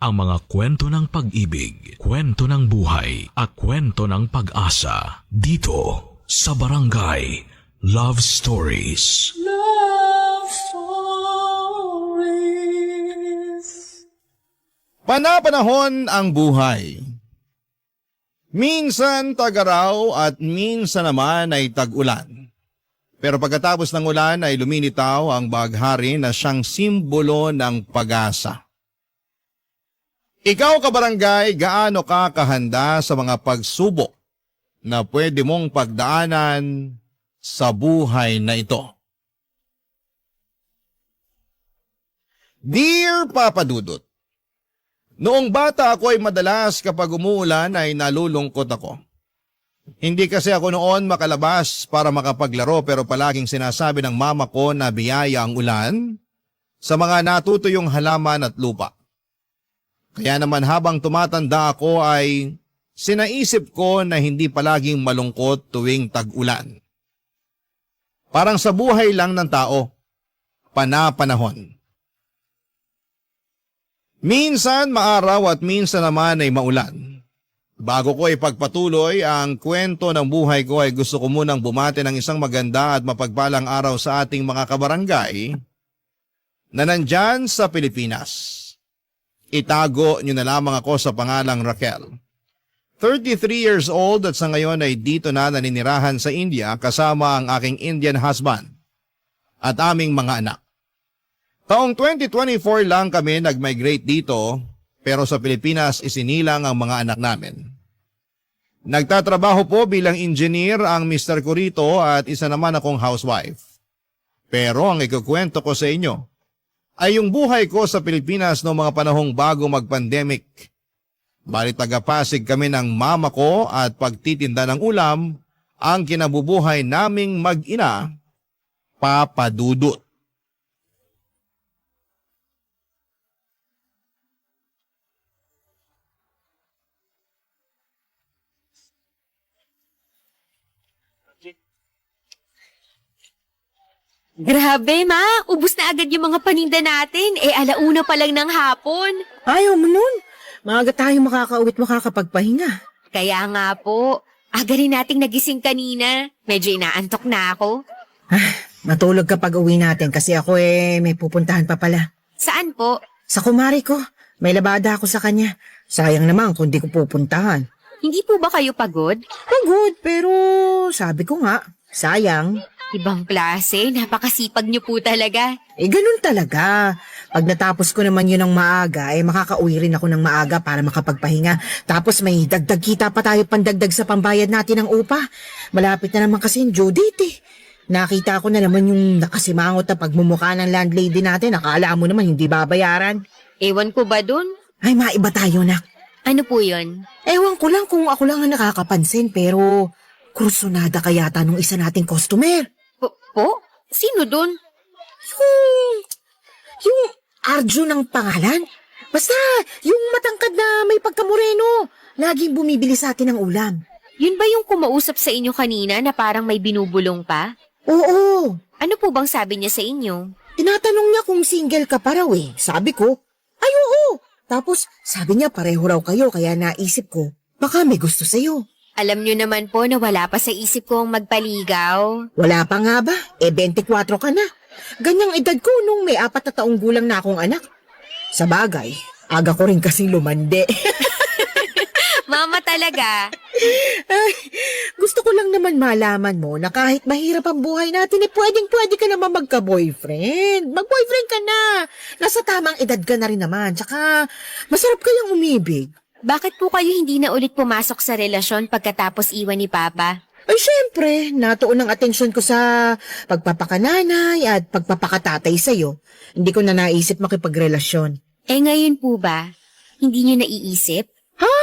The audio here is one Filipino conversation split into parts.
ang mga kwento ng pag-ibig, kwento ng buhay, at kwento ng pag-asa dito sa Barangay Love Stories. Love Stories. Panapanahon ang buhay. Minsan tag-araw at minsan naman ay tag-ulan. Pero pagkatapos ng ulan ay lumilitaw ang baghari na siyang simbolo ng pag-asa. Ikaw, kabarangay, gaano ka kahanda sa mga pagsubok na pwede mong pagdaanan sa buhay na ito? Dear Papa Dudut, noong bata ako ay madalas kapag umuulan ay nalulungkot ako. Hindi kasi ako noon makalabas para makapaglaro pero palaging sinasabi ng mama ko na biyaya ang ulan sa mga natutuyong halaman at lupa. Kaya naman habang tumatanda ako ay sinaisip ko na hindi palaging malungkot tuwing tag-ulan. Parang sa buhay lang ng tao, panapanahon. Minsan maaraw at minsan naman ay maulan. Bago ko ipagpatuloy ang kwento ng buhay ko ay gusto ko munang bumati ng isang maganda at mapagpalang araw sa ating mga kabarangay na nandyan sa Pilipinas. Itago niyo na lamang ako sa pangalang Raquel. 33 years old at sa ngayon ay dito na naninirahan sa India kasama ang aking Indian husband at aming mga anak. Taong 2024 lang kami nag-migrate dito pero sa Pilipinas isinilang ang mga anak namin. Nagtatrabaho po bilang engineer ang Mr. ko rito at isa naman akong housewife. Pero ang ikukwento ko sa inyo ay yung buhay ko sa Pilipinas noong mga panahong bago mag-pandemic. Bali taga-Pasig kami ng mama ko at pagtitinda ng ulam ang kinabubuhay naming mag-ina, Papa Dudut. Grabe, ma. Ubus na agad yung mga paninda natin. Alauna pa lang ng hapon. Ayaw mo nun. Maaga tayo makakauwi't makakapagpahinga. Kaya nga po. Aga rin nating nagising kanina. Medyo inaantok na ako. Matulog ka pag uwi natin kasi ako may pupuntahan pa pala. Saan po? Sa kumari ko. May labada ako sa kanya. Sayang naman kung di ko pupuntahan. Hindi po ba kayo pagod? Pagod, pero sabi ko nga, sayang. Ibang klase. Napakasipag niyo po talaga. Ganun talaga. Pag natapos ko naman yun ng maaga, makakauwi rin ako ng maaga para makapagpahinga. Tapos may dagdag kita pa tayo pandagdag sa pambayad natin ng upa. Malapit na naman kasi yung due date. Nakita ko na naman yung nakasimangot na pagmumukha ng landlady natin. Akala mo naman hindi babayaran. Ewan ko ba dun? Ay, maiba tayo, nak. Ano po yun? Ewan ko lang kung ako lang ang nakakapansin, pero kursunada ka yata nung isa nating customer. Po? Sino dun? Yung Arjun ang pangalan? Basta, yung matangkad na may pagkamoreno. Laging bumibili sa atin ng ulam. Yun ba yung kumausap sa inyo kanina na parang may binubulong pa? Oo. Ano po bang sabi niya sa inyo? Tinatanong niya kung single ka pa raw eh. Sabi ko, ay oo. Tapos, sabi niya pareho raw kayo kaya naisip ko, baka may gusto sa'yo. Alam niyo naman po na wala pa sa isip kong magpaligaw. Wala pa nga ba? 24 ka na. Ganyang edad ko nung may 4 na taong gulang na akong anak. Sa bagay, aga ko rin kasing lumande. Mama talaga. Ay, gusto ko lang naman malaman mo na kahit mahirap ang buhay natin, pwedeng-pwede ka naman magka-boyfriend. Mag-boyfriend ka na. Nasa tamang edad ka na rin naman. Tsaka, masarap kayang umibig. Bakit po kayo hindi na ulit pumasok sa relasyon pagkatapos iwan ni Papa? Ay, syempre, natuon ang atensyon ko sa pagpapakananay at pagpapakatatay sa'yo. Hindi ko na naisip makipagrelasyon. Ngayon po ba? Hindi niyo naiisip? Ha?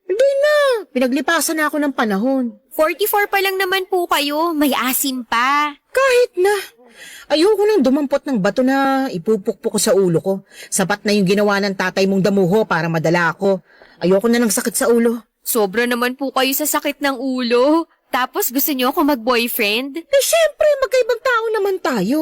Hindi na. Pinaglipasan na ako ng panahon. 44 pa lang naman po kayo. May asim pa. Kahit na. Ayoko nang dumampot ng bato na ipupukpok ko sa ulo ko. Sapat na yung ginawa ng tatay mong damuho para madala ako. Ayoko na ng sakit sa ulo. Sobra naman po kayo sa sakit ng ulo. Tapos gusto niyo ako mag-boyfriend? Syempre, magkaibang tao naman tayo.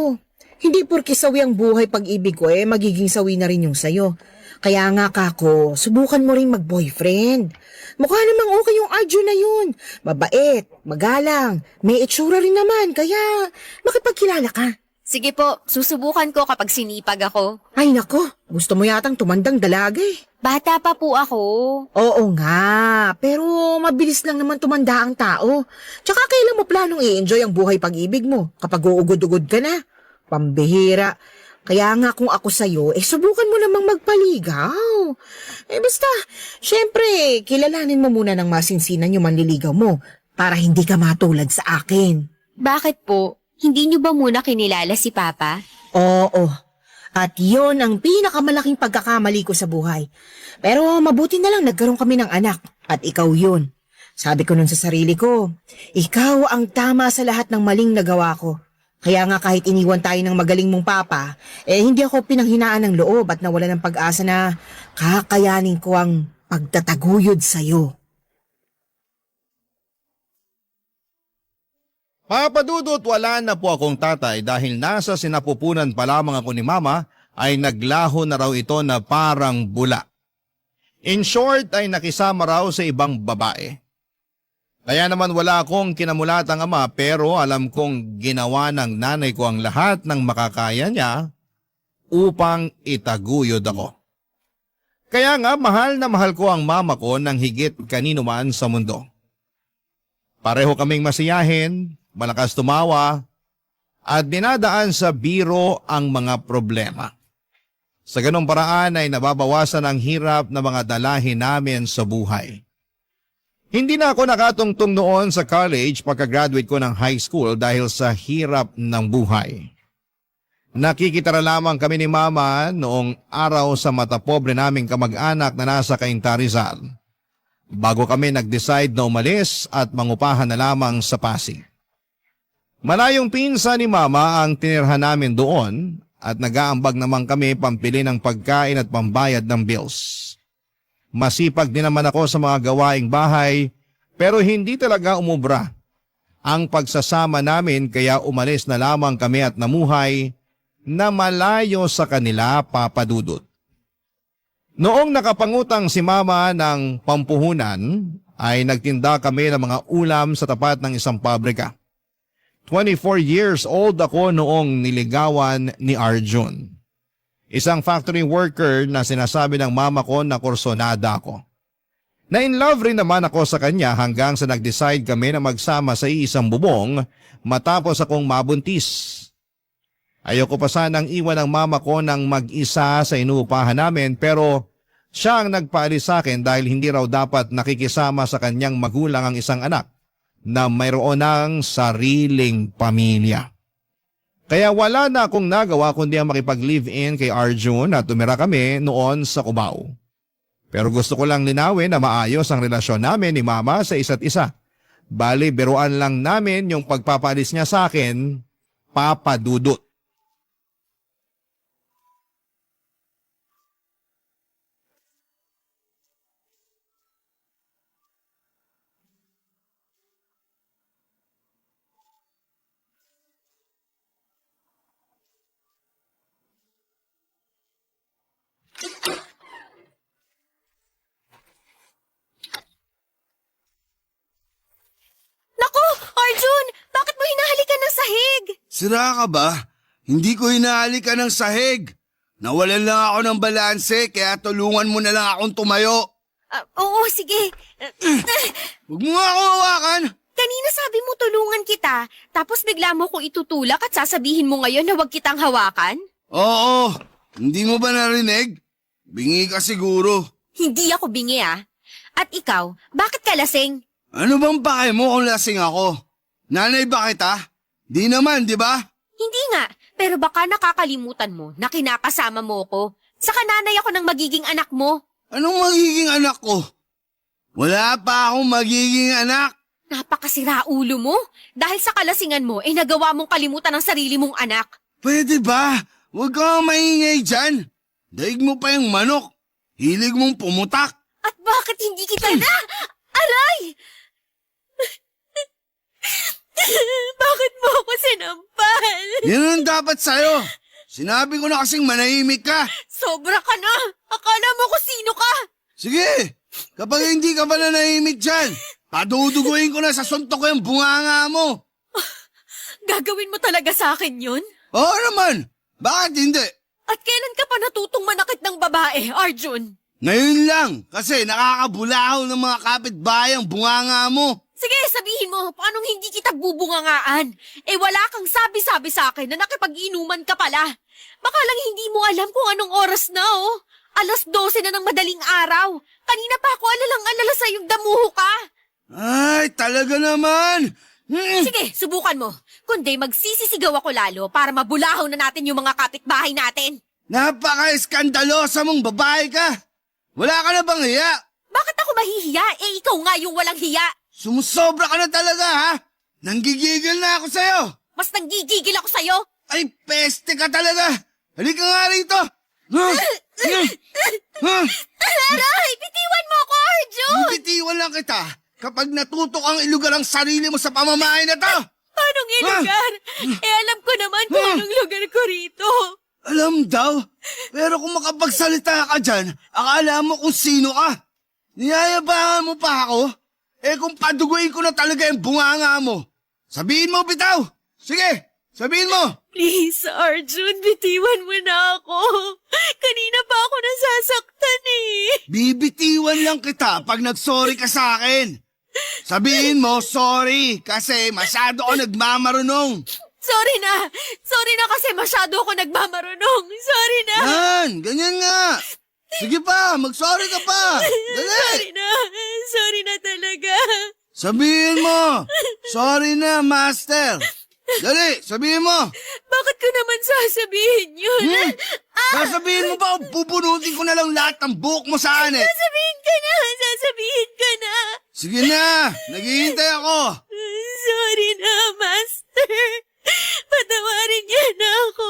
Hindi porke sawi ang buhay pag-ibig ko magiging sawi na rin yung sayo. Kaya nga kako, subukan mo rin mag-boyfriend. Mukha namang okay yung Arjun na yun. Mabait, magalang, may itsura rin naman, kaya makipagkilala ka. Sige po, susubukan ko kapag sinipag ako. Ay nako, gusto mo yatang tumandang dalaga eh. Bata pa po ako. Oo nga, pero mabilis lang naman tumanda ang tao. Tsaka kailan mo planong i-enjoy ang buhay pag-ibig mo kapag uugod-ugod ka na? Pambihira. Kaya nga kung ako sa'yo, subukan mo namang magpaligaw. Basta, syempre, kilalanin mo muna ng masinsinan yung manliligaw mo para hindi ka matulad sa akin. Bakit po? Hindi niyo ba muna kinilala si Papa? Oo. At yon ang pinakamalaking pagkakamali ko sa buhay. Pero mabuti na lang nagkaroon kami ng anak. At ikaw yun. Sabi ko nun sa sarili ko, ikaw ang tama sa lahat ng maling nagawa ko. Kaya nga kahit iniwan tayo ng magaling mong papa, hindi ako pinanghinaan ng loob at nawala ng pag-asa na kakayanin ko ang pagtataguyod sa'yo. Papadudot, wala na po akong tatay dahil nasa sinapupunan pa lamang ako ni Mama ay naglaho na raw ito na parang bula. In short ay nakisama raw sa ibang babae. Kaya naman wala akong kinamulatang ama pero alam kong ginawa ng nanay ko ang lahat ng makakaya niya upang itaguyod ako. Kaya nga mahal na mahal ko ang mama ko ng higit kanino man sa mundo. Pareho kaming masiyahin, malakas tumawa, at dinadaan sa biro ang mga problema. Sa ganong paraan ay nababawasan ang hirap na mga dalahin namin sa buhay. Hindi na ako nakatungtong noon sa college pagka-graduate ko ng high school dahil sa hirap ng buhay. Nakikitara lamang kami ni Mama noong araw sa matapobre naming kamag-anak na nasa Cainta, Rizal. Bago kami nag-decide na umalis at mangupahan na lamang sa Pasig. Malayong pinsan ni Mama ang tinirhan namin doon at nag-aambag naman kami pampili ng pagkain at pambayad ng bills. Masipag din naman ako sa mga gawaing bahay pero hindi talaga umubra ang pagsasama namin kaya umalis na lamang kami at namuhay na malayo sa kanila, Papadudot. Noong nakapangutang si Mama ng pampuhunan ay nagtinda kami ng mga ulam sa tapat ng isang pabrika. 24 years old ako noong niligawan ni Arjun. Isang factory worker na sinasabi ng mama ko na kursonada ako. Na-in-love rin naman ako sa kanya hanggang sa nag-decide kami na magsama sa iisang bubong matapos akong mabuntis. Ayoko pa sanang iwan ang mama ko ng mag-isa sa inuupahan namin pero siya ang nagpaalis sa akin dahil hindi raw dapat nakikisama sa kanyang magulang ang isang anak na mayroon ng sariling pamilya. Kaya wala na akong nagawa kundi ang makipag-live-in kay Arjun at tumira kami noon sa Cubao. Pero gusto ko lang linawin na maayos ang relasyon namin ni Mama sa isa't isa. Bali, biruan lang namin yung pagpapalis niya sa akin, Papadudot. Naku, Arjun! Bakit mo hinahalikan ng sahig? Sira ka ba? Hindi ko hinahalikan ng sahig. Nawalan lang ako ng balanse kaya tulungan mo na lang akong tumayo. Oo, sige. Huwag mo nga ako hawakan. Kanina sabi mo tulungan kita, tapos bigla mo ko itutulak at sasabihin mo ngayon na huwag kitang hawakan? Oo, hindi mo ba narinig? Bingi ka siguro. Hindi ako bingi ah. At ikaw, bakit ka lasing? Ano bang pake mo kung lasing ako? Nanay ba kita? Di naman, di ba? Hindi nga, pero baka nakakalimutan mo na kinakasama mo ko. Saka nanay ako ng magiging anak mo. Anong magiging anak ko? Wala pa akong magiging anak. Napakasira ulo mo. Dahil sa kalasingan mo, nagawa mong kalimutan ang sarili mong anak. Pwede ba? Huwag kang maingay dyan. Daig mo pa yung manok. Hilig mong pumutak. At bakit hindi kita na? Aray! Bakit mo ako sinampal? Yan ang dapat sa'yo. Sinabi ko na kasing manahimik ka. Sobra ka na! Akala mo kung sino ka! Sige, kapag hindi ka pa nanahimik dyan, paduduguin ko na sa suntok ko yung bunganga mo. Gagawin mo talaga sa akin yun? Oo naman, bakit hindi? At kailan ka pa natutong manakit ng babae, Arjun? Ngayon lang, kasi nakakabulahaw ng mga kapitbahay ang bunganga mo. Sige, sabihin mo, paanong hindi kita bubungangaan? Eh wala kang sabi-sabi sa akin na nakipag-inuman ka pala. Baka lang hindi mo alam kung anong oras na, oh. 12:00 na ng madaling araw. Kanina pa ako alalang-alala sa yung damuho ka. Ay, talaga naman. Sige, subukan mo. Kundi magsisisigaw ako lalo para mabulahaw na natin yung mga kapitbahay natin. Napaka-eskandalosa mong babae ka. Wala ka na bang hiya? Bakit ako mahihiya? Eh ikaw nga yung walang hiya. Sumusobra ka na talaga, ha? Nanggigigil na ako sa'yo. Mas nanggigigil ako sa'yo. Ay, peste ka talaga. Halika nga rito. Aray, bitiwan mo ako, Arjun! Bibitiwan lang kita kapag natutok ang ilugar ang sarili mo sa pamamahay na to. Anong ilugar? Eh alam ko naman kung anong lugar ko rito. Alam daw, pero kung makapagsalita ka dyan, akala mo kung sino ka. Niyayabangan mo pa ako? Eh kung paduguin ko na talaga yung bunganga mo, sabihin mo bitaw. Sige, sabihin mo. Please, Arjun, bitiwan mo na ako. Kanina pa ako nasasaktan eh. Bibitiwan lang kita pag nag-sorry ka sa akin. Sabihin mo, sorry, kasi masyado ako nagmamarunong. Sorry na kasi masyado ako nagmamarunong. Sorry na. Yan, ganyan nga. Sige pa, mag-sorry ka pa. Dali. Sorry na talaga. Sabihin mo, sorry na, master. Dali, sabihin mo. Bakit ko naman sasabihin yun? Sasabihin mo ba o bubunutin ko na lang lahat ng buhok mo sa anit? Sasabihin ka na. Sige na, naghihintay ako. Sorry na, Master. Patawarin niya na ako.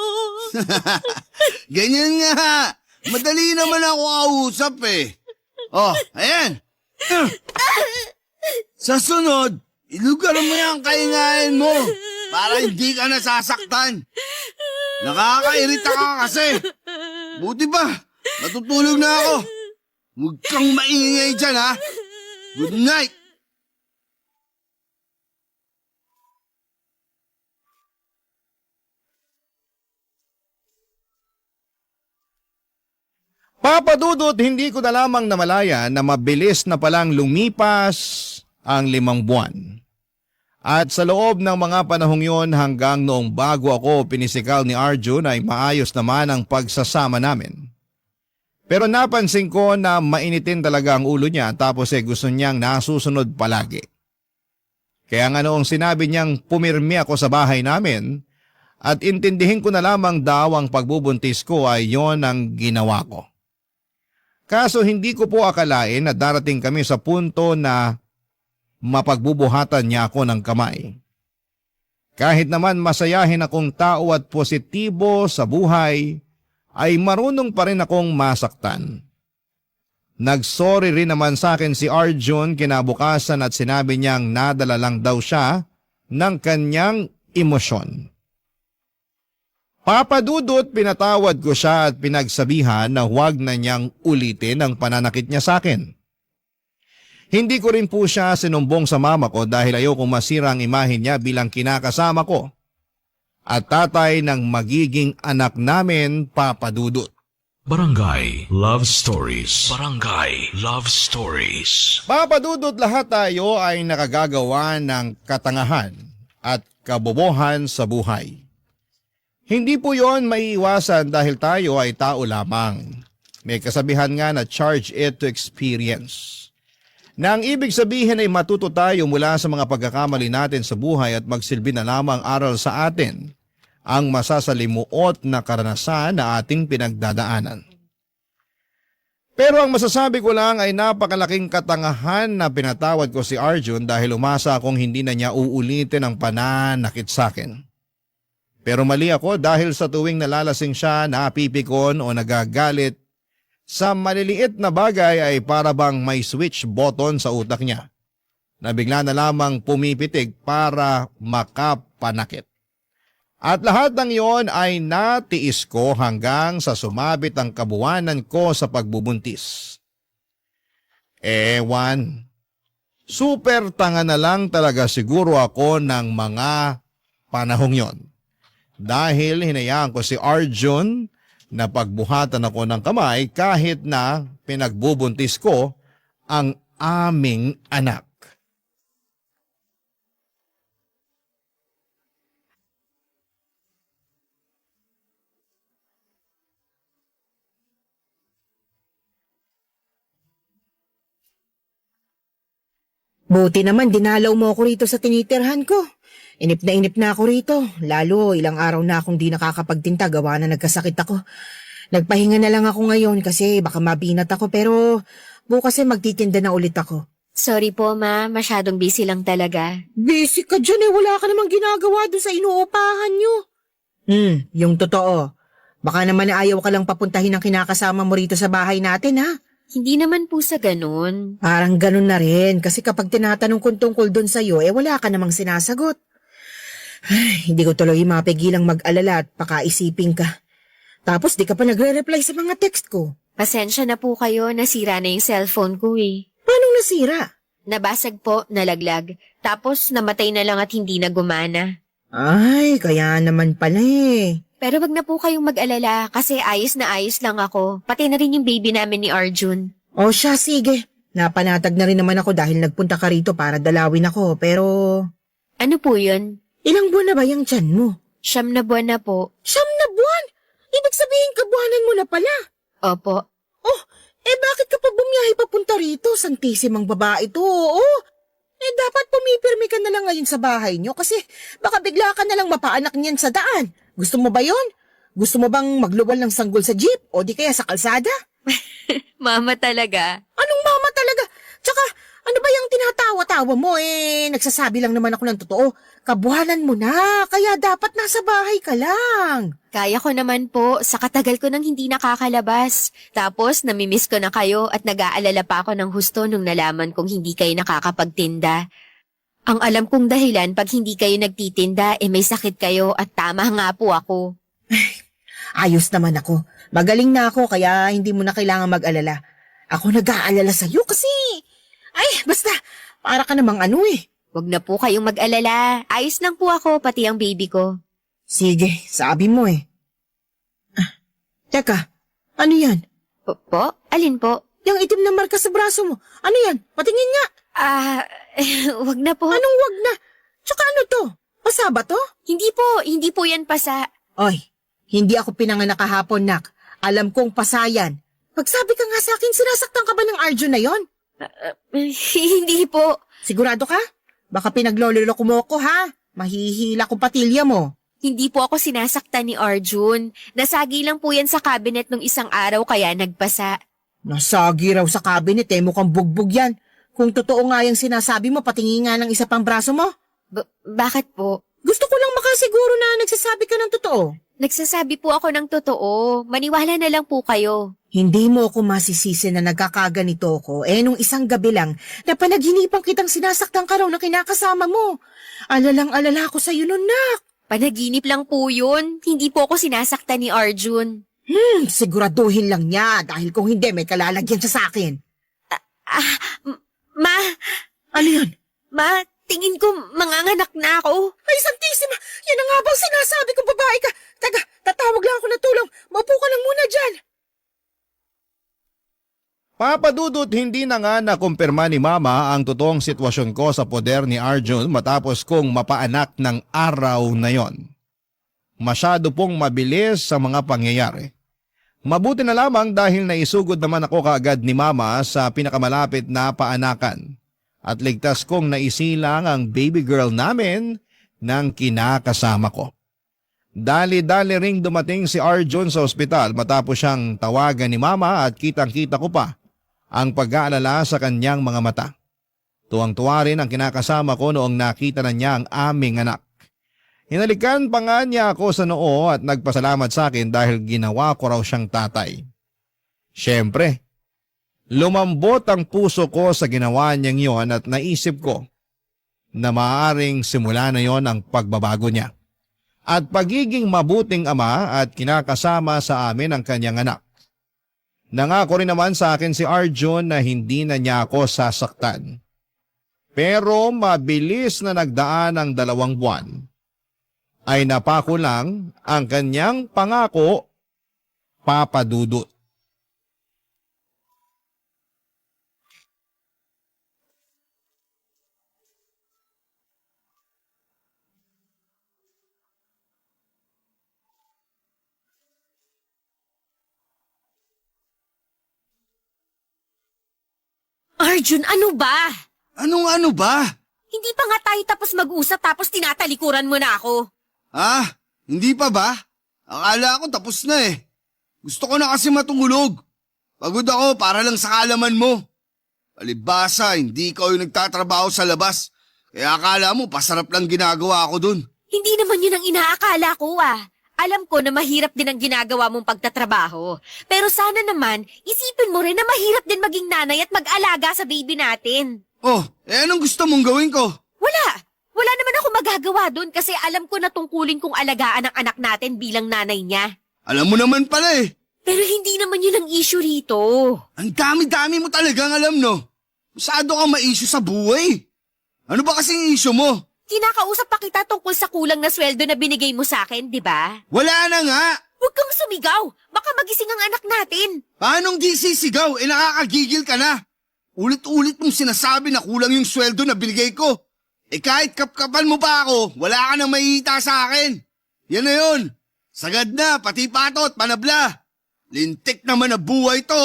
Ganyan nga. Madali naman ako kausap eh. Oh, ayan. Sa sunod, ilugar mo yung kaingain mo para hindi ka nasasaktan. Nakakairita ka kasi. Buti ba, matutulog na ako. Huwag kang maingay dyan, ha? Good night. Papadudot, hindi ko na lamang namalayan na mabilis na palang lumipas ang 5 buwan. At sa loob ng mga panahong yon hanggang noong bago ako pinisikal ni Arjun ay maayos naman ang pagsasama namin. Pero napansin ko na mainitin talaga ang ulo niya tapos gusto niyang nasusunod palagi. Kaya nga noong sinabi niyang pumirmi ako sa bahay namin at intindihin ko na lamang daw ang pagbubuntis ko ay yon ang ginawa ko. Kaso hindi ko po akalain na darating kami sa punto na mapagbubuhatan niya ako ng kamay. Kahit naman masayahin akong tao at positibo sa buhay, ay marunong pa rin akong masaktan. Nagsorry rin naman sa akin si Arjun kinabukasan at sinabi niyang nadala lang daw siya ng kanyang emosyon. Papadudot, pinatawad ko siya at pinagsabihan na huwag na niyang ulitin ang pananakit niya sa akin. Hindi ko rin po siya sinumbong sa mama ko dahil ayokong masira ang imahe niya bilang kinakasama ko at tatay ng magiging anak namin, Papadudot. Barangay Love Stories. Barangay Love Stories. Papadudot, lahat tayo ay nakagagawa ng katangahan at kabobohan sa buhay. Hindi po yon maiiwasan dahil tayo ay tao lamang. May kasabihan nga na charge it to experience. Na ang ibig sabihin ay matuto tayo mula sa mga pagkakamali natin sa buhay at magsilbi na lamang aral sa atin ang masasalimuot na karanasan na ating pinagdadaanan. Pero ang masasabi ko lang ay napakalaking katangahan na pinatawad ko si Arjun dahil umasa akong hindi na niya uulitin ang pananakit sa akin. Pero mali ako dahil sa tuwing nalalasing siya, napipikon o nagagalit, sa maliliit na bagay ay para bang may switch button sa utak niya na bigla na lamang pumipitig para makapanakit. At lahat ng iyon ay natiis ko hanggang sa sumabit ang kabuwanan ko sa pagbubuntis. Ewan, super tanga na lang talaga siguro ako ng mga panahong yon. Dahil hinayaan ko si Arjun na pagbuhatan ako ng kamay kahit na pinagbubuntis ko ang aming anak. Buti naman dinalaw mo ako rito sa tinitirhan ko. Inip na ako rito. Lalo ilang araw na akong di nakakapagtinta gawa na nagkasakit ako. Nagpahinga na lang ako ngayon kasi baka mabinat ako pero bukas ay magtitinda na ulit ako. Sorry po, ma. Masyadong busy lang talaga. Busy ka dyan wala ka namang ginagawa doon sa inuupahan nyo. Yung totoo. Baka naman ayaw ka lang papuntahin ng kinakasama mo rito sa bahay natin ha. Hindi naman po sa ganun. Parang ganun na rin kasi kapag tinatanong kong tungkol doon sa'yo wala ka namang sinasagot. Ay, hindi ko tuloy mapigilang mag-alala at pakaisipin ka. Tapos di ka pa nagre-reply sa mga text ko. Pasensya na po kayo, nasira na yung cellphone ko eh. Paano nasira? Nabasag po, nalaglag. Tapos namatay na lang at hindi na gumana. Ay, kaya naman pala eh. Pero wag na po kayong mag-alala kasi ayos na ayos lang ako. Pati na rin yung baby namin ni Arjun. O siya, sige. Napanatag na rin naman ako dahil nagpunta ka rito para dalawin ako. Pero, Ano po yun? ilang buwan na ba yung tiyan mo? 9 na buwan na po. 9 na buwan? Ibig sabihin kabuhanan mo na pala. Opo. Oh, bakit ka pa bumiyahe papunta rito? Santisimang babae to, oo. Dapat pumipirmi ka na lang ngayon sa bahay nyo kasi baka bigla ka na lang mapaanak niyan sa daan. Gusto mo ba yon? Gusto mo bang magluwal ng sanggol sa jeep o di kaya sa kalsada? Mama talaga. Anong mama talaga? Tsaka, ano ba yung tinatawa-tawa mo nagsasabi lang naman ako ng totoo. Kabuhanan mo na, kaya dapat nasa bahay ka lang. Kaya ko naman po, sa katagal ko nang hindi nakakalabas. Tapos namimiss ko na kayo at nag-aalala pa ako ng husto nung nalaman kong hindi kayo nakakapagtinda. Ang alam kong dahilan pag hindi kayo nagtitinda may sakit kayo at tama nga po ako. Ayos naman ako. Magaling na ako kaya hindi mo na kailangan mag-alala. Ako nag-aalala sa'yo kasi... basta, para ka namang Huwag na po kayong mag-alala. Ayos lang po ako, pati ang baby ko. Sige, sabi mo Teka, ano yan? Po? Alin po? Yung itim na marka sa braso mo. Ano yan? Patingin nga. Wag na po. Anong wag na? Tsaka ano to? Pasa ba to? Hindi po yan pasa. Oy, hindi ako pinanganak kahapon, nak. Alam kong pasayan. Pagsabi ka nga sa akin, sinasaktan ka ba ng Arjun na yon? Hindi po. Sigurado ka? Baka pinagloloko mo ko, ha? Mahihila ko patilya mo. Hindi po ako sinasaktan ni Arjun. Nasagi lang po yan sa cabinet nung isang araw kaya nagpasa. Nasagi raw sa cabinet mukhang bugbog yan. Kung totoo nga yung sinasabi mo, patingin nga ng isa pang braso mo. Bakit po? Gusto ko lang makasiguro na nagsasabi ka ng totoo. Nagsasabi po ako ng totoo. Maniwala na lang po kayo. Hindi mo ako masisisi na nagkakaganito ko. Nung isang gabi lang, napanaginipan kitang sinasaktan ka raw na kinakasama mo. Alalang-alala ako sa'yo nun, nak. Panaginip lang po yun. Hindi po ako sinasaktan ni Arjun. Siguraduhin lang niya dahil kung hindi may kalalagyan siya sa akin. Ma! Ano yun? Ma, tingin ko manganganak na ako. Ay, Santisima! Yan ang nga bang sinasabi kong babae ka. Taga, tatawag lang ako na tulong. Maupo ka lang muna dyan. Papadudot, hindi na nga nakumpirma ni Mama ang totoong sitwasyon ko sa poder ni Arjun matapos kong mapaanak ng araw na yon. Masyado pong mabilis sa mga pangyayari. Mabuti na lamang dahil naisugod naman ako kaagad ni Mama sa pinakamalapit na paanakan at ligtas kong naisilang ang baby girl namin ng kinakasama ko. Dali-dali ring dumating si Arjun sa ospital matapos siyang tawagan ni Mama at kitang-kita ko pa ang pag-aalala sa kanyang mga mata. Tuwang-tuwa rin ang kinakasama ko noong nakita na niya ang aming anak. Hinalikan pa nga niya ako sa noo at nagpasalamat sa akin dahil ginawa ko raw siyang tatay. Siyempre, lumambot ang puso ko sa ginawa niyang yon at naisip ko na maaaring simula na yon ang pagbabago niya. at pagiging mabuting ama at kinakasama sa amin ang kanyang anak. Nangako rin naman sa akin si Arjun na hindi na niya ako sasaktan. Pero mabilis na nagdaan ang 2 buwan, ay napako lang ang kanyang pangako, Papa Dudut. Arjun, ano ba? Anong ano ba? Hindi pa nga tayo tapos mag-usap tapos tinatalikuran mo na ako. Ah, hindi pa ba? Akala ko tapos na eh. Gusto ko na kasi matulog. Pagod ako para lang sa kaalaman mo. Palibhasa, hindi ikaw yung nagtatrabaho sa labas. Kaya akala mo pasarap lang ginagawa ko dun. Hindi naman yun ang inaakala ko Alam ko na mahirap din ang ginagawa mong pagtatrabaho. Pero sana naman, isipin mo rin na mahirap din maging nanay at mag-alaga sa baby natin. Oh, anong gusto mong gawin ko? Wala! Wala naman ako magagawa doon kasi alam ko na tungkulin kong alagaan ang anak natin bilang nanay niya. Alam mo naman pala eh. Pero hindi naman yun ang issue rito. Ang dami-dami mo talagang alam no. Masyado kang ma-issue sa buhay. Ano ba kasing issue mo? Kinakausap pa kita tungkol sa kulang na sweldo na binigay mo sa akin, di ba? Wala na nga. Huwag kang sumigaw. Baka magising ang anak natin. Paanong di sisigaw? Nakakagigil ka na. Ulit-ulit mong sinasabi na kulang yung sweldo na binigay ko. Kahit kapkapan mo pa ako, wala ka nang maiita sa akin. Yan na yun. Sagad na, pati patot, panabla. Lintik naman na buhay to.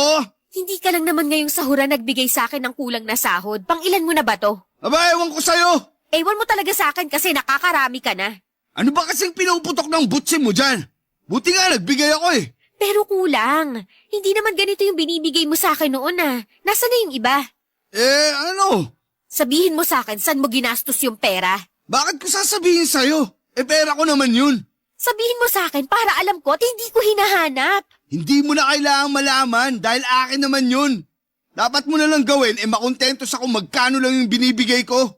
Hindi ka lang naman ngayong sahuran nagbigay sa akin ng kulang na sahod. Pang-ilan mo na ba to? Aba, ewan ko sa'yo. Ewan mo talaga sa akin kasi nakakarami ka na. Ano ba kasing pinuputok ng butsin mo dyan? Buti nga, nagbigay ako eh. Pero kulang. Hindi naman ganito yung binibigay mo sa akin noon Nasaan na yung iba? Ano? Sabihin mo sa akin saan mo ginastos yung pera. Bakit ko sasabihin sa'yo? Pera ko naman yun. Sabihin mo sa akin para alam ko at hindi ko hinahanap. Hindi mo na kailangang malaman dahil akin naman yun. Dapat mo na lang gawin makontento sa kung magkano lang yung binibigay ko.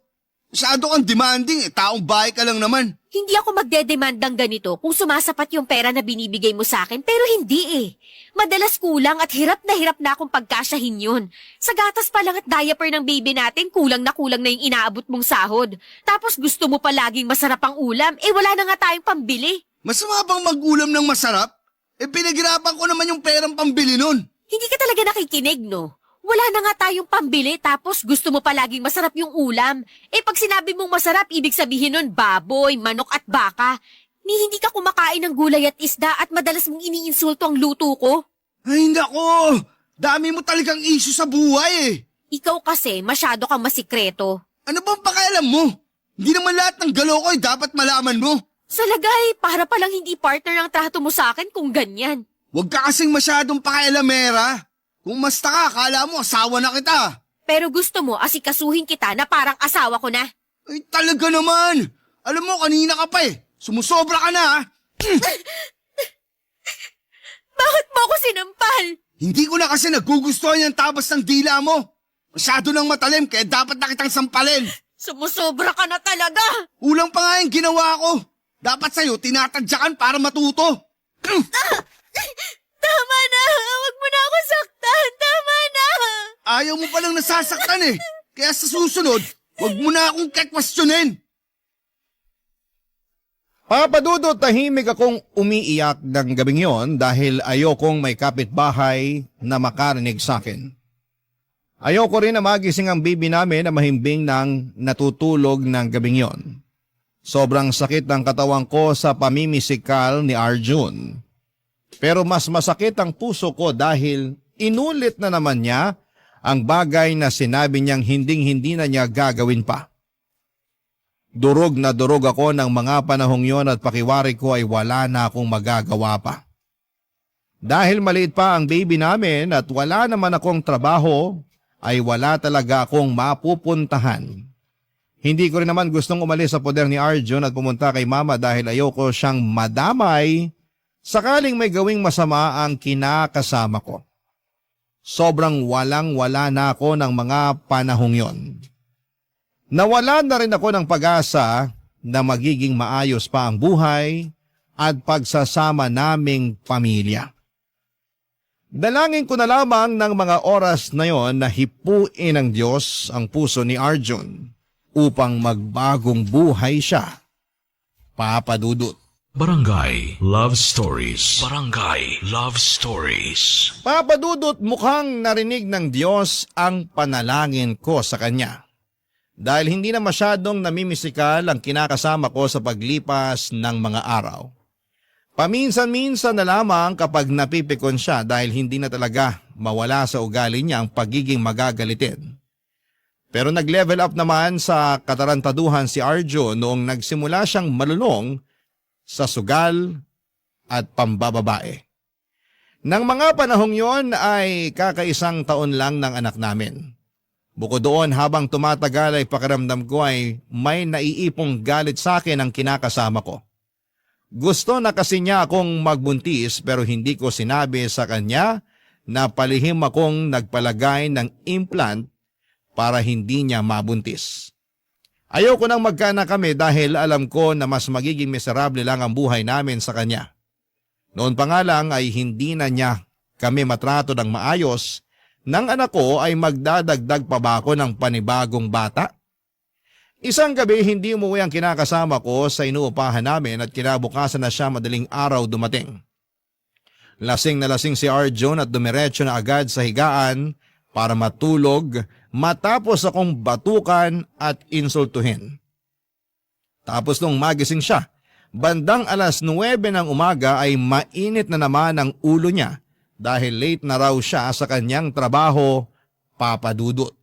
Masyado kang demanding taong bahay ka lang naman. Hindi ako magdedemandang ganito kung sumasapat yung pera na binibigay mo sa akin pero hindi Madalas kulang at hirap na akong pagkasyahin yun. Sa gatas pa lang at diaper ng baby natin kulang na yung inaabot mong sahod. Tapos gusto mo pa laging masarap ang ulam wala na nga tayong pambili. Masama bang mag-ulam ng masarap? Pinaghirapan ko naman yung perang pambili nun. Hindi ka talaga nakikinig, no? Wala na nga tayong pambili tapos gusto mo palaging masarap yung ulam. Pag sinabi mong masarap, ibig sabihin nun baboy, manok at baka. Hindi ka kumakain ng gulay at isda at madalas mong iniinsulto ang luto ko. Ay, nako! Dami mo talagang issue sa buhay Ikaw kasi masyado kang masikreto. Ano bang pakialam mo? Hindi naman lahat ng galaw ko dapat malaman mo. Sa lagay, para palang hindi partner ang trato mo sa akin kung ganyan. Huwag ka kasing masyadong pakialamera. Kung masta ka, akala mo asawa na kita. Pero gusto mo asikasuhin kita na parang asawa ko na. Ay, talaga naman. Alam mo, kanina ka pa Sumusobra ka na Bakit mo ako sinampal? Hindi ko na kasi nagugustuhan yung tabas ng dila mo. Masyado nang matalim kaya dapat na kitang sampalin. Sumusobra ka na talaga. Kulang pa nga yung ginawa ko. Dapat sa'yo tinatadyakan para matuto. Tama na! Huwag mo na ako saktan! Tama na! Ayaw mo palang nasasaktan Kaya sa susunod, huwag mo na akong kakwestiyonin. Papa Dudut, tahimik akong umiiyak ng gabing yon dahil ayokong may kapitbahay na makarinig sa akin. Ayoko rin na magising ang baby namin na mahimbing ng natutulog ng gabing yon. Sobrang sakit ng katawan ko sa pamimisikal ni Arjun. Pero mas masakit ang puso ko dahil inulit na naman niya ang bagay na sinabi niyang hinding-hindi na niya gagawin pa. Durog na durog ako ng mga panahong yon at pakiwari ko ay wala na akong magagawa pa. Dahil maliit pa ang baby namin at wala naman akong trabaho, ay wala talaga akong mapupuntahan. Hindi ko rin naman gustong umalis sa poder ni Arjun at pumunta kay mama dahil ayoko siyang madamay sakaling may gawing masama ang kinakasama ko. Sobrang walang-wala na ako ng mga panahong yon. Nawala na rin ako ng pag-asa na magiging maayos pa ang buhay at pagsasama naming pamilya. Dalangin ko na lamang ng mga oras na yon na hipuin ng Diyos ang puso ni Arjun upang magbagong buhay siya. Papa Dudut. Barangay Love Stories. Barangay Love Stories. Papa Dudut, mukhang narinig ng Diyos ang panalangin ko sa Kanya. Dahil hindi na masyadong namimisikal ang kinakasama ko sa paglipas ng mga araw. Paminsan-minsan na lamang kapag napipikon siya dahil hindi na talaga mawala sa ugali niya ang pagiging magagalitin. Pero nag-level up naman sa katarantaduhan si Arjo noong nagsimula siyang malulong sa sugal at pambababae. Nang mga panahong yon ay kakaisang taon lang ng anak namin. Bukod doon, habang tumatagal ay pakiramdam ko ay may naiipong galit sa akin ang kinakasama ko. Gusto na kasi niya akong magbuntis pero hindi ko sinabi sa kanya na palihim akong nagpalagay ng implant para hindi niya mabuntis. Ayoko nang magkaanak kami dahil alam ko na mas magiging miserable lang ang buhay namin sa kanya. Noon pa nga lang ay hindi na niya kami matrato ng maayos nang anak ko ay magdadagdag pa ba ako ng panibagong bata? Isang gabi hindi umuwi ang kinakasama ko sa inuupahan namin at kinabukasan na siya madaling araw dumating. Lasing na lasing si Arjun at dumiretso na agad sa higaan para matulog matapos akong batukan at insultuhin. Tapos nung magising siya, bandang alas 9 ng umaga ay mainit na naman ang ulo niya dahil late na raw siya sa kanyang trabaho, Papa Dudut.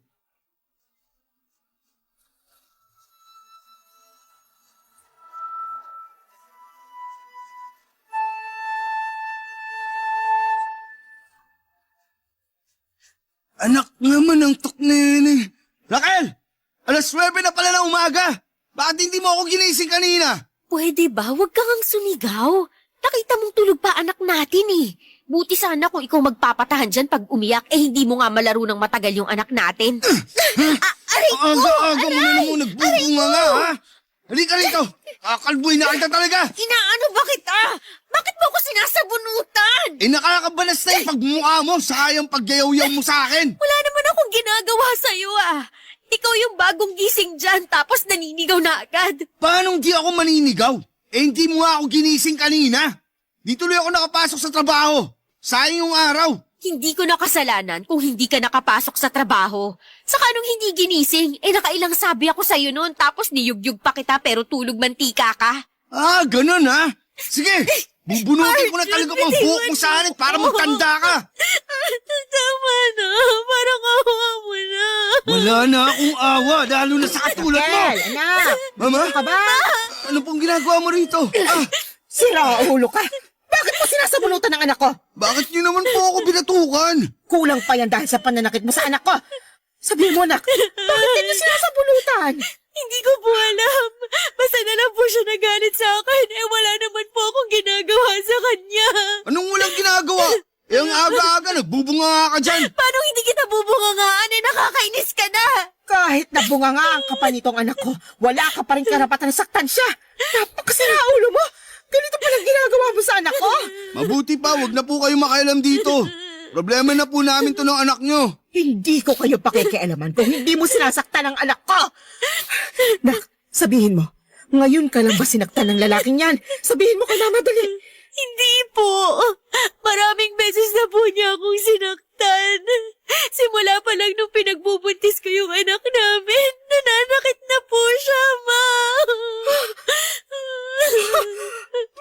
Anak naman ng tuknini. Raquel! Alas 9 na pala ng umaga. Bakit hindi mo ako ginising kanina? Pwede ba? Huwag kang sumigaw. Nakita mong tulog pa anak natin eh. Buti sana kung ikaw magpapatahan dyan pag umiyak, eh hindi mo nga malaro ng matagal yung anak natin. Aray ko! Aga-aga mo na naman nagbubunga nga, ha? Halika rito! Kakalboy na kita talaga! Inaano ba kita? Bakit mo ako sinasabunutan? Eh nakakabalas na yung pagmukha mo sa yung pagyayaw mo sa akin! Wala naman akong ginagawa sa'yo ah. Ikaw yung bagong gising dyan tapos naninigaw na agad. Paano di ako maninigaw? Eh hindi mo nga ako ginising kanina. Di tuloy ako nakapasok sa trabaho. Sayang yung araw. Hindi ko nakasalanan kung hindi ka nakapasok sa trabaho. Saka nung hindi ginising, eh nakailang sabi ako sa'yo noon tapos niyugyug pa kita pero tulog mantika ka. Ah, ganun ha? Sige, bubunutin ko na talaga pang buhok mo sa akin para magtanda ka. Tama na, parang awa mo na. Wala na akong awa, lalo na sa katulad mo. Raquel, anak! Mama? Ano ka ba? Ano pong ginagawa mo rito? Sira ulo ka! Bakit mo sinasabunutan ng anak ko? Bakit niyo naman po ako binatukan? Kulang pa yan dahil sa pananakit mo sa anak ko. Sabihin mo, anak, bakit niyo sinasabunutan? Hindi ko po alam. Basta na lang po siya nagalit sa akin. Eh wala naman po akong ginagawa sa kanya. Anong walang ginagawa? Eh ang aga-aga, nagbubunga ka dyan. Paano hindi kita bubungangaan? Eh nakakainis ka na. Kahit nabungangaan ka pa nitong anak ko, wala ka pa rin karapatan na saktan siya. Napakasira ulo mo. Ganito palang ginagawa mo sa anak ko. Mabuti pa, wag na po kayo makialam dito. Problema na po namin to ng anak nyo. Hindi ko kayo pakikialaman kung hindi mo sinasaktan ang anak ko. Nak, sabihin mo, ngayon ka lang ba sinaktan ng lalaking yan? Sabihin mo kay mama dali. Hindi po. Maraming beses na po niya akong sinaktan. Simula pa lang nung pinagbubuntis ko yung anak namin, nananakit na po siya, ma.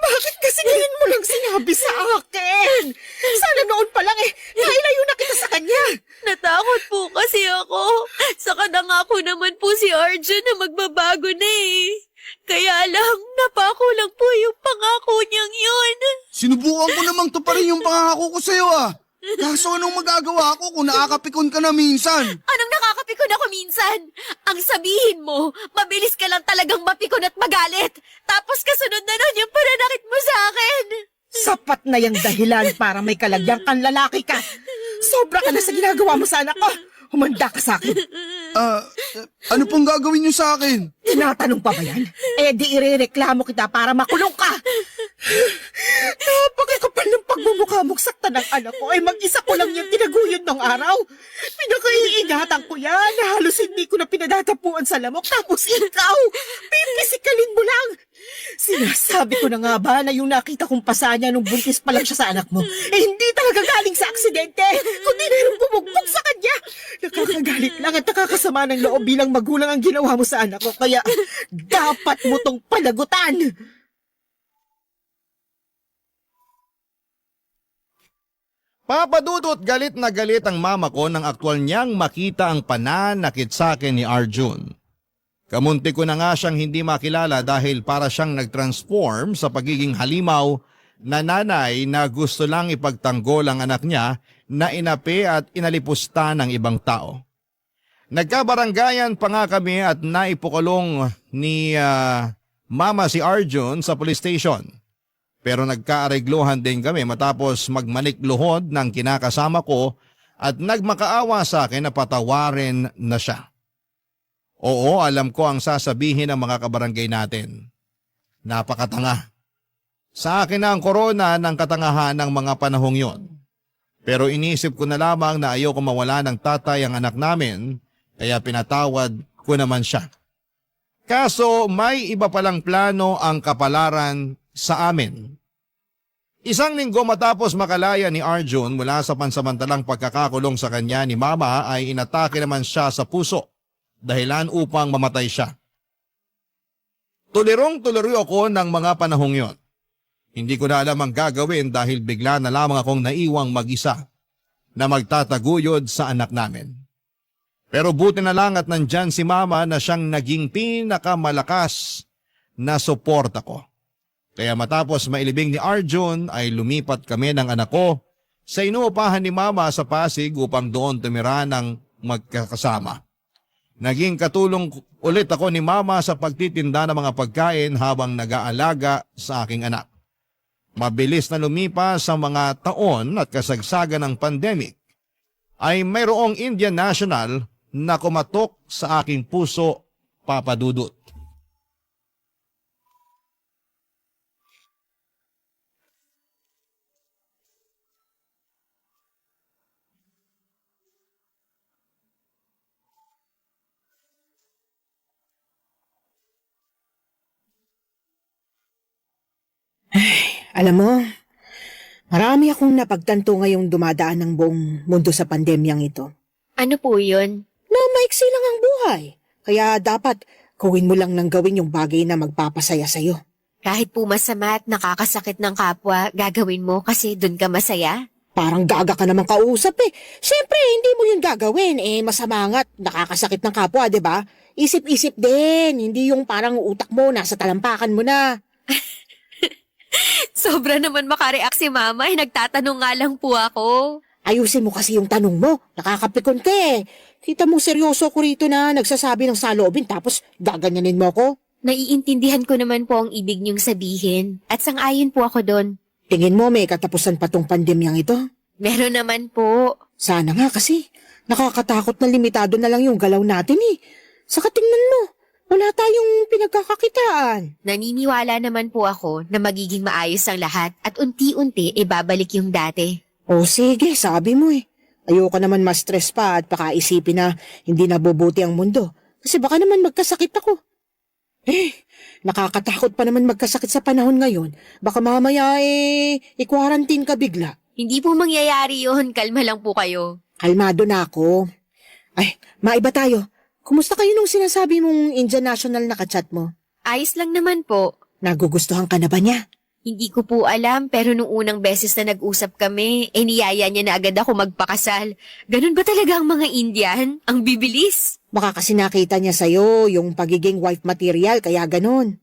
Bakit kasi ngayon mo lang sinabi sa akin? Sana noon pa lang nailayo na kita sa kanya. Natakot po kasi ako. Saka nangako naman po si Arjun na magbabago na eh. Kaya lang, napako lang po yung pangako niyang yun. Sinubukan ko namang tuparin yung pangako ko sa'yo Kaso anong magagawa ko kung nakakapikon ka na minsan? Anong nakakapikon ako minsan? Ang sabihin mo, mabilis ka lang talagang mapikon at magalit. Tapos kasunod na nun yung pananakit mo sa akin. Sapat na yung dahilan para may kalagyang kang lalaki ka. Sobra ka na sa ginagawa mo sa anak ko. Humanda ka sa akin. Ano pong gagawin niyo sa akin? Tinatanong pa ba yan? Eh di irereklamo kita para makulong ka. Napakakapal ng pagmumukha mong saktan ng anak ko ay mag-isa ko lang yung tinaguyod ng araw. Pinakaiingatan ko yan na halos hindi ko na pinadatapuan sa lamok. Tapos ikaw, pipisikalin mo lang. Sinasabi ko na nga ba na yung nakita kong pasa niya nung buntis pa lang siya sa anak mo, hindi talaga galing sa aksidente, kundi mayroong bumugbog sa kanya. Nakakagalit lang at nakakasama ng loob bilang magulang ang ginawa mo sa anak ko, kaya dapat mo tong panagutan. Papadudot galit na galit ang mama ko nang aktwal niyang makita ang pananakit sa akin ni Arjun. Kamunti ko na nga siyang hindi makilala dahil para siyang nag-transform sa pagiging halimaw na nanay na gusto lang ipagtanggol ang anak niya na inapi at inalipusta ng ibang tao. Nagkabaranggayan pa nga kami at naipukulong ni mama si Arjun sa police station. Pero nagkaaregluhan din kami matapos magmanikluhod ng kinakasama ko at nagmakaawa sa akin na patawarin na siya. Oo, alam ko ang sasabihin ng mga kabarangay natin. Napakatanga. Sa akin na ang korona ng katangahan ng mga panahong yon. Pero inisip ko na lamang na ayoko mawala ng tatay ang anak namin, kaya pinatawad ko naman siya. Kaso may iba palang plano ang kapalaran sa amin. Isang linggo matapos makalaya ni Arjun mula sa pansamantalang pagkakakulong sa kanya ni Mama ay inatake naman siya sa puso, dahilan upang mamatay siya. Tulirong-tuliro ako ng mga panahong yon. Hindi ko na alam ang gagawin dahil bigla na lamang akong naiwang mag-isa na magtataguyod sa anak namin. Pero buti na lang at nandyan si Mama na siyang naging pinakamalakas na suporta ko. Kaya matapos mailibing ni Arjun ay lumipat kami ng anak ko sa inuupahan ni Mama sa Pasig upang doon tumira ng magkakasama. Naging katulong ulit ako ni Mama sa pagtitinda ng mga pagkain habang nag-aalaga sa aking anak. Mabilis na lumipas sa mga taon at kasagsagan ng pandemic ay mayroong Indian National na kumatok sa aking puso, Papa Dudut. Alam mo, marami akong napagtanto ngayong dumadaan ng buong mundo sa pandemyang ito. Ano po yun? Na maiksi lang ang buhay. Kaya dapat gawin mo lang ng gawin yung bagay na magpapasaya sa'yo. Kahit po masama at nakakasakit ng kapwa, gagawin mo kasi dun ka masaya? Parang gaga ka naman kausap eh. Siyempre, hindi mo yun gagawin. Masama nga't nakakasakit ng kapwa, di ba? Isip-isip din. Hindi yung parang utak mo nasa talampakan mo na. Sobra naman makareact si Mama, nagtatanong nga lang po ako. Ayusin mo kasi yung tanong mo. Nakakapikon ka eh. Kita mong seryoso ko rito na nagsasabi ng saloobin tapos gaganyanin mo ko. Naiintindihan ko naman po ang ibig niyong sabihin at sang-ayon po ako doon. Tingin mo may katapusan pa tong pandemyang ito? Meron naman po. Sana nga kasi. Nakakatakot na limitado na lang yung galaw natin eh. Saka tingnan mo, wala tayong pinagkakakitaan. Naniniwala naman po ako na magiging maayos ang lahat at unti-unti ibabalik yung dati. O sige, sabi mo eh. Ayoko naman ma-stress pa at pakaisipin na hindi nabubuti ang mundo. Kasi baka naman magkasakit ako. Nakakatakot pa naman magkasakit sa panahon ngayon. Baka mamaya i-quarantine ka bigla. Hindi po mangyayari yun. Kalma lang po kayo. Kalmado na ako. Ay, maiba tayo. Kumusta kayo nung sinasabi mong Indian National na kachat mo? Ayos lang naman po. Nagugustuhan ka na ba niya? Hindi ko po alam pero nung unang beses na nag-usap kami, niyaya niya na agad ako magpakasal. Ganun ba talaga ang mga Indian? Ang bibilis. Baka kasi nakita niya sa'yo yung pagiging wife material kaya ganun.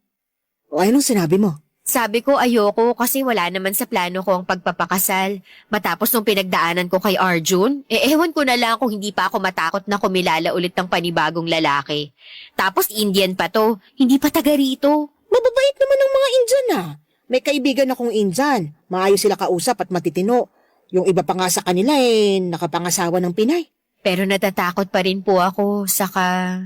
O anong sinabi mo? Sabi ko ayoko kasi wala naman sa plano ko ang pagpapakasal. Matapos nung pinagdaanan ko kay Arjun, ewan ko na lang kung hindi pa ako matakot na kumilala ulit ng panibagong lalaki. Tapos Indian pa to, hindi pa taga rito. Mababait naman ang mga Indian ah. May kaibigan akong Indian. Maayos sila kausap at matitino. Yung iba pa nga sa kanila nakapangasawa ng Pinay. Pero natatakot pa rin po ako, saka...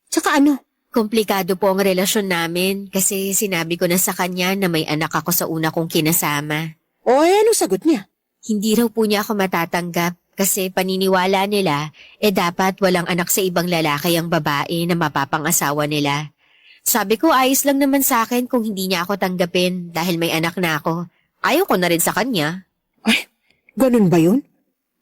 Tsaka ano? Komplikado po ang relasyon namin kasi sinabi ko na sa kanya na may anak ako sa una kong kinasama. O ano sagot niya? Hindi raw po niya ako matatanggap kasi paniniwala nila dapat walang anak sa ibang lalaki ang babae na mapapangasawa nila. Sabi ko ayos lang naman sa akin kung hindi niya ako tanggapin dahil may anak na ako. Ayaw ko na rin sa kanya. Ay, ganun ba yun?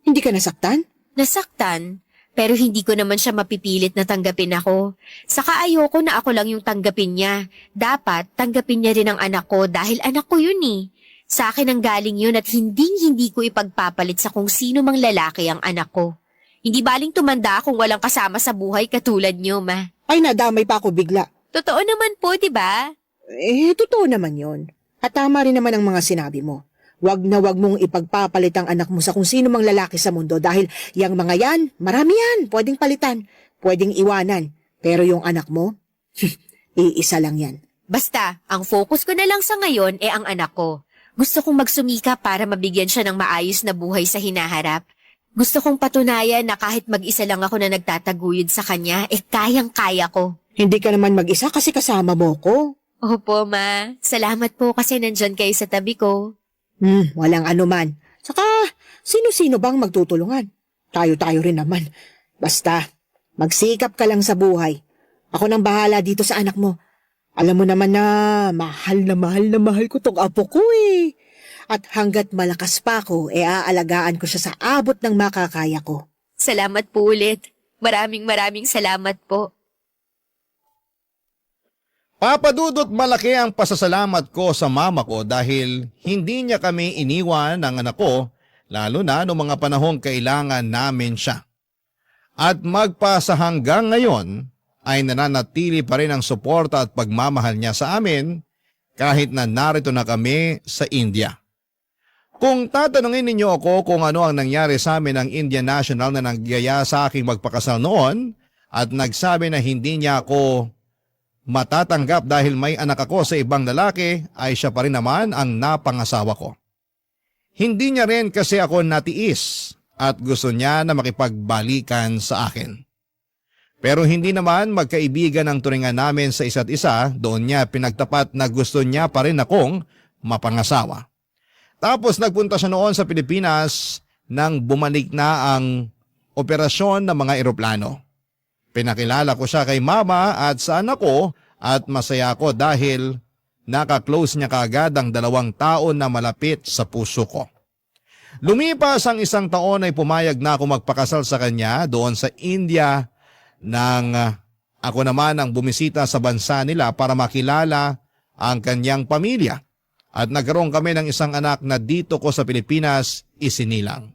Hindi ka nasaktan? Nasaktan, pero hindi ko naman siya mapipilit na tanggapin ako. Saka ayoko na ako lang yung tanggapin niya. Dapat tanggapin niya rin ang anak ko dahil anak ko yun eh. Sa akin ang galing yun at hindi ko ipagpapalit sa kung sino mang lalaki ang anak ko. Hindi baling tumanda kung walang kasama sa buhay katulad niyo, ma. Ay, nadamay pa ako bigla. Totoo naman po, di ba? Totoo naman yon. At tama rin naman ang mga sinabi mo. Wag na wag mong ipagpapalit ang anak mo sa kung sino mang lalaki sa mundo dahil yung mga yan, marami yan, pwedeng palitan, pwedeng iwanan. Pero yung anak mo, iisa lang yan. Basta, ang focus ko na lang sa ngayon ang anak ko. Gusto kong magsumika para mabigyan siya ng maayos na buhay sa hinaharap. Gusto kong patunayan na kahit mag-isa lang ako na nagtataguyod sa kanya, kayang-kaya ko. Hindi ka naman mag-isa kasi kasama mo ko. Opo, ma. Salamat po kasi nandyan kayo sa tabi ko. Walang anuman. Saka, sino-sino bang magtutulungan? Tayo-tayo rin naman. Basta, magsikap ka lang sa buhay. Ako nang bahala dito sa anak mo. Alam mo naman na mahal ko tong apo ko eh. At hanggat malakas pa ako, aalagaan ko siya sa abot ng makakaya ko. Salamat po ulit. Maraming salamat po. Papa Dudut, malaki ang pasasalamat ko sa mama ko dahil hindi niya kami iniwan ng anak ko, lalo na noong mga panahong kailangan namin siya. At magpasa hanggang ngayon ay nananatili pa rin ang suporta at pagmamahal niya sa amin kahit na narito na kami sa India. Kung tatanungin ninyo ako kung ano ang nangyari sa amin ng Indian National na nagyaya sa aking magpakasal noon at nagsabi na hindi niya ako matatanggap dahil may anak ako sa ibang lalaki, ay siya pa rin naman ang napangasawa ko. Hindi niya rin kasi ako natiis at gusto niya na makipagbalikan sa akin. Pero hindi naman magkaibigan ang turingan namin sa isa't isa, doon niya pinagtapat na gusto niya pa rin akong mapangasawa. Tapos nagpunta siya noon sa Pilipinas nang bumalik na ang operasyon ng mga eroplano. Pinakilala ko siya kay mama at sa anak ko at masaya ako dahil nakaklose niya kaagad ang 2 taon na malapit sa puso ko. Lumipas ang 1 taon ay pumayag na ako magpakasal sa kanya doon sa India nang ako naman ang bumisita sa bansa nila para makilala ang kanyang pamilya at nagkaroon kami ng 1 anak na dito ko sa Pilipinas isinilang.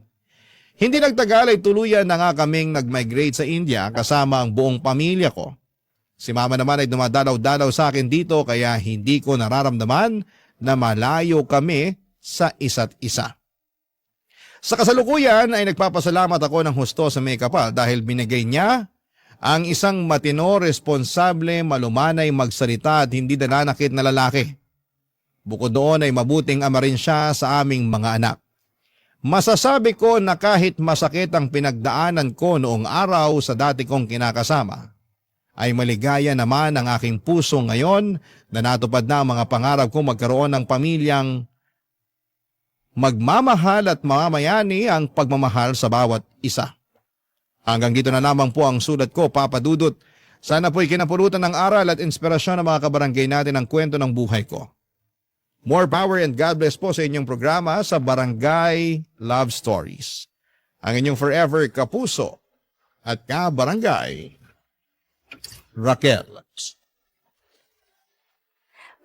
Hindi nagtagal ay tuluyan na nga kaming nag-migrate sa India kasama ang buong pamilya ko. Si mama naman ay dumadalaw-dalaw sa akin dito kaya hindi ko nararamdaman na malayo kami sa isa't isa. Sa kasalukuyan ay nagpapasalamat ako ng husto sa may kapal dahil binigay niya ang isang matino, responsable, malumanay, magsalita at hindi nananakit na lalaki. Bukod doon ay mabuting ama rin siya sa aming mga anak. Masasabi ko na kahit masakit ang pinagdaanan ko noong araw sa dati kong kinakasama, ay maligaya naman ang aking puso ngayon na natupad na ang mga pangarap ko magkaroon ng pamilyang magmamahal at mamamayani ang pagmamahal sa bawat isa. Hanggang dito na lamang po ang sulat ko, Papa Dudut. Sana po'y kinapulutan ng aral at inspirasyon ng mga kabarangay natin ang kwento ng buhay ko. More power and God bless po sa inyong programa sa Barangay Love Stories. Ang inyong forever kapuso at kabarangay, Raquel.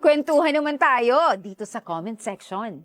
Kwentuhan naman tayo dito sa comment section.